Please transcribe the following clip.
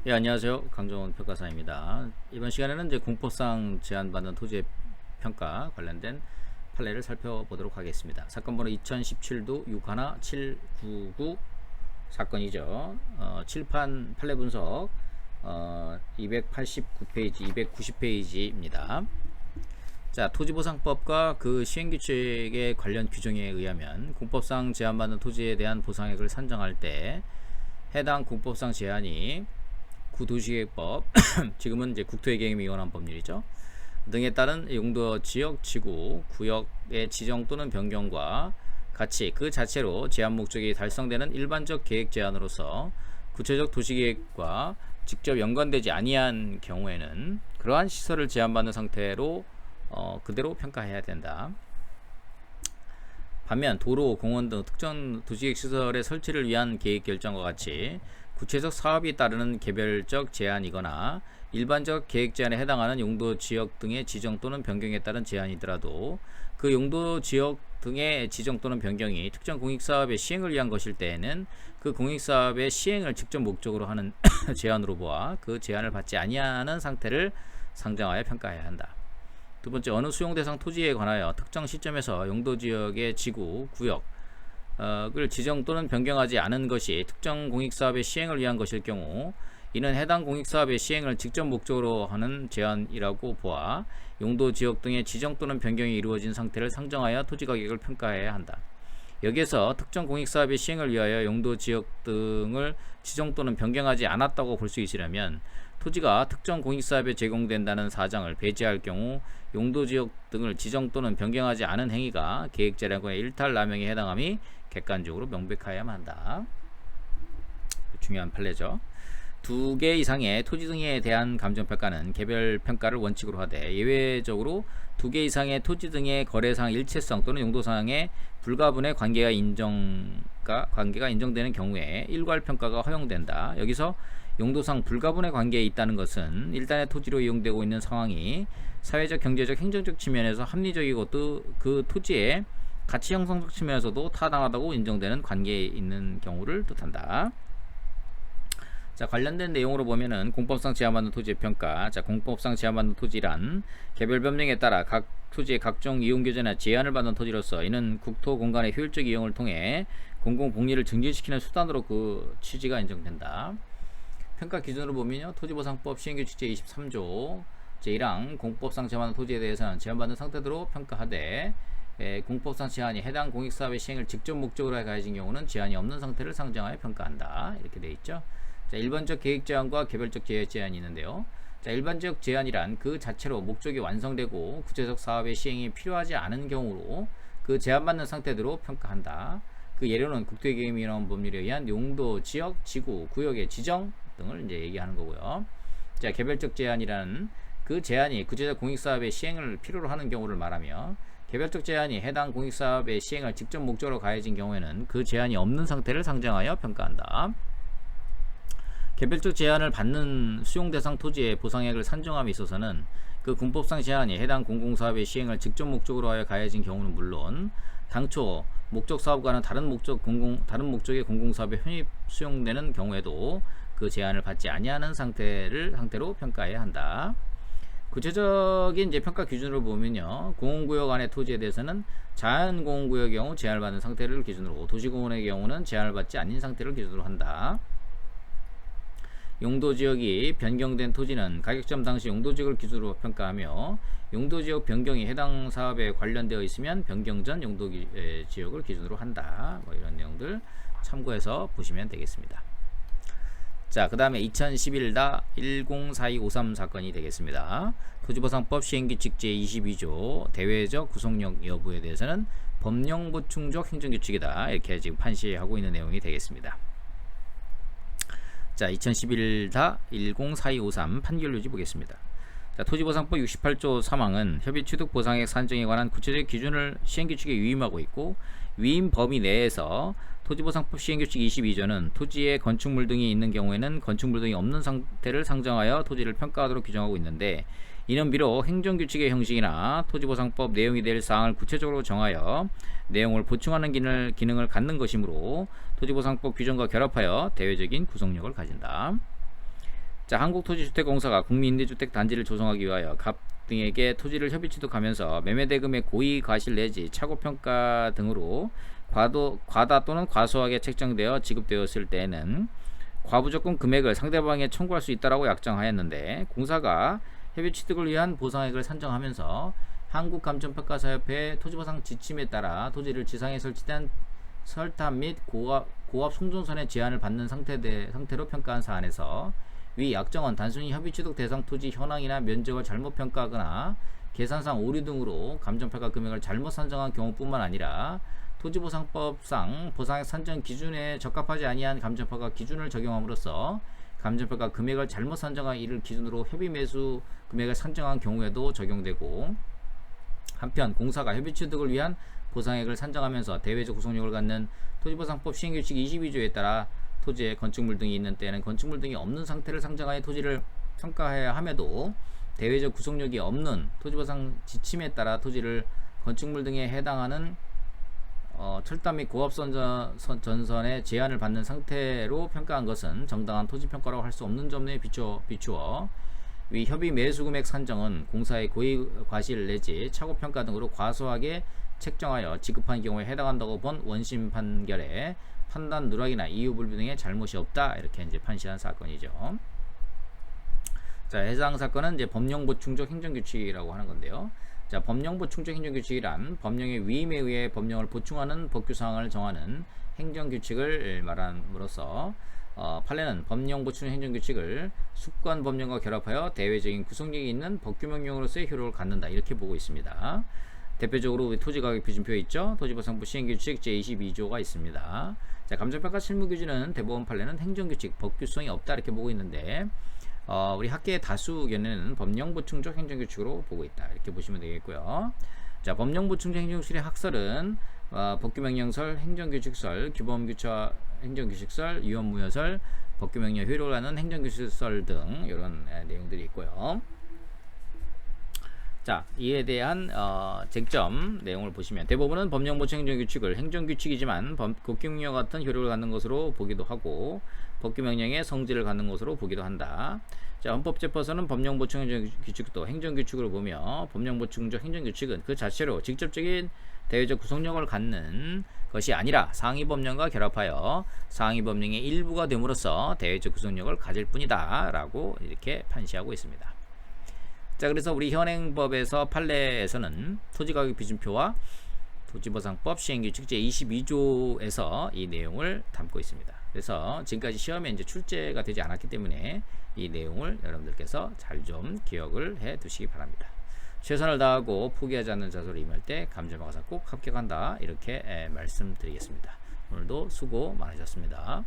예, 안녕하세요. 강정원 평가사입니다. 이번 시간에는 이제 공포상 제한받는 토지의 평가 관련된 판례를 살펴보도록 하겠습니다. 사건 번호 2017도 61799 사건이죠. 칠판 판례 분석 289페이지, 290페이지입니다. 자, 토지보상법과 그 시행규칙의 관련 규정에 의하면 공법상 제한받는 토지에 대한 보상액을 산정할 때 해당 공법상 제한이 구도시계획법 지금은 이제 국토회계위원회 법률이죠. 등에 따른 용도 지역, 지구, 구역의 지정 또는 변경과 같이 그 자체로 제한 목적이 달성되는 일반적 계획 제한으로서 구체적 도시계획과 직접 연관되지 아니한 경우에는 그러한 시설을 제한받는 상태로 그대로 평가해야 된다. 반면 도로, 공원 등 특정 도시계획 시설의 설치를 위한 계획 결정과 같이 구체적 사업이 따르는 개별적 제한이거나 일반적 계획 제한에 해당하는 용도 지역 등의 지정 또는 변경에 따른 제한이더라도 그 용도 지역 등의 지정 또는 변경이 특정 공익사업의 시행을 위한 것일 때에는 그 공익사업의 시행을 직접 목적으로 하는 제한으로 보아 그 제한을 받지 아니하는 상태를 상정하여 평가해야 한다. 두 번째, 어느 수용 대상 토지에 관하여 특정 시점에서 용도 지역의 지구, 구역을 지정 또는 변경하지 않은 것이 특정 공익사업의 시행을 위한 것일 경우 이는 해당 공익사업의 시행을 직접 목적으로 하는 제한이라고 보아 용도 지역 등의 지정 또는 변경이 이루어진 상태를 상정하여 토지 가격을 평가해야 한다. 여기에서 특정 공익사업의 시행을 위하여 용도 지역 등을 지정 또는 변경하지 않았다고 볼 수 있으려면 토지가 특정 공익사업에 제공된다는 사장을 배제할 경우 용도지역 등을 지정 또는 변경하지 않은 행위가 계획재량권의 일탈 남용에 해당함이 객관적으로 명백하여야만 한다. 중요한 판례죠. 2개 이상의 토지 등에 대한 감정평가는 개별평가를 원칙으로 하되 예외적으로 2개 이상의 토지 등의 거래상 일체성 또는 용도상의 불가분의 관계가 인정되는 경우에 일괄평가가 허용된다. 여기서 용도상 불가분의 관계에 있다는 것은 일단의 토지로 이용되고 있는 상황이 사회적, 경제적, 행정적 측면에서 합리적이고 또 그 토지의 가치 형성적 측면에서도 타당하다고 인정되는 관계에 있는 경우를 뜻한다. 자, 관련된 내용으로 보면은 공법상 제한받는 토지의 평가. 자, 공법상 제한받는 토지란 개별 변경에 따라 각 토지의 각종 이용 규제나 제한을 받는 토지로서 이는 국토 공간의 효율적 이용을 통해 공공 복리를 증진시키는 수단으로 그 취지가 인정된다. 평가 기준으로 보면요, 토지보상법 시행규칙 제23조 제1항 공법상 제한받는 토지에 대해서는 제한받는 상태대로 평가하되 공법상 제한이 해당 공익사업의 시행을 직접 목적으로 가해진 경우는 제한이 없는 상태를 상정하여 평가한다. 이렇게 되어 있죠. 자, 일반적 계획 제한과 개별적 계획 제한이 있는데요. 자, 일반적 제한이란 그 자체로 목적이 완성되고 구체적 사업의 시행이 필요하지 않은 경우로 그 제한받는 상태대로 평가한다. 그 예로는 국토계획위원회 법률에 의한 용도, 지역, 지구, 구역의 지정 등을 이제 얘기하는 거고요. 자, 개별적 제한이라는 그 제한이 구체적 공익사업의 시행을 필요로 하는 경우를 말하며 개별적 제한이 해당 공익사업의 시행을 직접 목적으로 가해진 경우에는 그 제한이 없는 상태를 상정하여 평가한다. 개별적 제한을 받는 수용 대상 토지의 보상액을 산정함에 있어서는 그 공법상 제한이 해당 공공사업의 시행을 직접 목적으로 하여 가해진 경우는 물론 당초 목적 사업과는 다른 목적의 공공사업에 편입 수용되는 경우에도 그 제한을 받지 아니하는 상태로 평가해야 한다. 구체적인 이제 평가 기준으로 보면요, 공공구역 안의 토지에 대해서는 자연공공구역의 경우 제한을 받는 상태를 기준으로, 도시공원의 경우는 제한을 받지 않는 상태를 기준으로 한다. 용도지역이 변경된 토지는 가격점 당시 용도지역을 기준으로 평가하며 용도지역 변경이 해당 사업에 관련되어 있으면 변경 전 용도지역을 기준으로 한다. 뭐 이런 내용들 참고해서 보시면 되겠습니다. 자, 그 다음에 2011-104253 사건이 되겠습니다. 토지보상법 시행규칙 제22조 대외적 구속력 여부에 대해서는 법령보충적 행정규칙이다. 이렇게 지금 판시하고 있는 내용이 되겠습니다. 자, 2011-104253 판결 유지 보겠습니다. 자, 토지보상법 68조 3항은 협의취득 보상액 산정에 관한 구체적 기준을 시행규칙에 위임하고 있고 위임 범위 내에서 토지보상법 시행규칙 22조는 토지에 건축물 등이 있는 경우에는 건축물 등이 없는 상태를 상정하여 토지를 평가하도록 규정하고 있는데 이는 비록 행정규칙의 형식이나 토지보상법 내용이 될 사항을 구체적으로 정하여 내용을 보충하는 기능을 갖는 것이므로 토지보상법 규정과 결합하여 대외적인 구속력을 가진다. 자, 한국토지주택공사가 국민임대주택 단지를 조성하기 위하여 갑 등에게 토지를 협의 취득하면서 매매대금의 고의 과실 내지 착오평가 등으로 과다 또는 과소하게 책정되어 지급되었을 때에는 과부조건 금액을 상대방에 청구할 수 있다라고 약정하였는데, 공사가 협의 취득을 위한 보상액을 산정하면서 한국감정평가사협회의 토지보상 지침에 따라 토지를 지상에 설치된 설탑 및 고압 송전선의 제한을 받는 상태로 평가한 사안에서 위 약정은 단순히 협의 취득 대상 토지 현황이나 면적을 잘못 평가하거나 계산상 오류 등으로 감정평가 금액을 잘못 산정한 경우뿐만 아니라 토지보상법상 보상액 산정 기준에 적합하지 아니한 감정평가 기준을 적용함으로써 감정평가 금액을 잘못 산정한 이를 기준으로 협의 매수 금액을 산정한 경우에도 적용되고, 한편 공사가 협의 취득을 위한 보상액을 산정하면서 대외적 구속력을 갖는 토지보상법 시행규칙 22조에 따라 토지에 건축물 등이 있는 때에는 건축물 등이 없는 상태를 상정하여 토지를 평가해야 함에도, 대외적 구속력이 없는 토지보상 지침에 따라 토지를 건축물 등에 해당하는 철탑 및 고압전선의 제한을 받는 상태로 평가한 것은 정당한 토지평가라고 할 수 없는 점에 비추어 위 협의 매수금액 산정은 공사의 고의 과실 내지 착오평가 등으로 과소하게 책정하여 지급한 경우에 해당한다고 본 원심 판결에 판단 누락이나 이유 불비 등의 잘못이 없다, 이렇게 이제 판시한 사건이죠. 자, 해당 사건은 이제 법령보충적 행정규칙이라고 하는 건데요. 자, 법령보충적 행정규칙이란 법령의 위임에 의해 법령을 보충하는 법규사항을 정하는 행정규칙을 말함으로써 판례는 법령보충 행정규칙을 수권 법령과 결합하여 대외적인 구속력이 있는 법규명령으로서의 효력을 갖는다, 이렇게 보고 있습니다. 대표적으로 토지가격표준표에 있죠. 토지보상법 시행규칙 제22조가 있습니다. 자, 감정평가 실무규칙은 대법원 판례는 행정규칙, 법규성이 없다, 이렇게 보고 있는데, 우리 학계의 다수 견해는 법령보충적 행정규칙으로 보고 있다, 이렇게 보시면 되겠고요. 자, 법령보충적 행정규칙의 학설은 법규명령설, 행정규칙설, 규범규칙 행정규칙설, 위헌무효설, 법규명령 효력을 하는 행정규칙설 등 이런 내용들이 있고요. 자, 이에 대한 쟁점 내용을 보시면, 대부분은 법령보충 행정규칙을 행정규칙이지만 법규명령 같은 효력을 갖는 것으로 보기도 하고 법규명령의 성질을 갖는 것으로 보기도 한다. 자, 헌법재판소는 법령보충 행정규칙도 행정규칙으로 보며, 법령보충적 행정규칙은 그 자체로 직접적인 대외적 구속력을 갖는 것이 아니라 상위법령과 결합하여 상위법령의 일부가 됨으로써 대외적 구속력을 가질 뿐이다 라고 이렇게 판시하고 있습니다. 자, 그래서 우리 현행법에서 판례에서는 토지가격표준표와 토지보상법 시행규칙 제22조에서 이 내용을 담고 있습니다. 그래서 지금까지 시험에 이제 출제가 되지 않았기 때문에 이 내용을 여러분들께서 잘 좀 기억을 해 두시기 바랍니다. 최선을 다하고 포기하지 않는 자세로 임할 때 감정평가사 꼭 합격한다, 이렇게 말씀드리겠습니다. 오늘도 수고 많으셨습니다.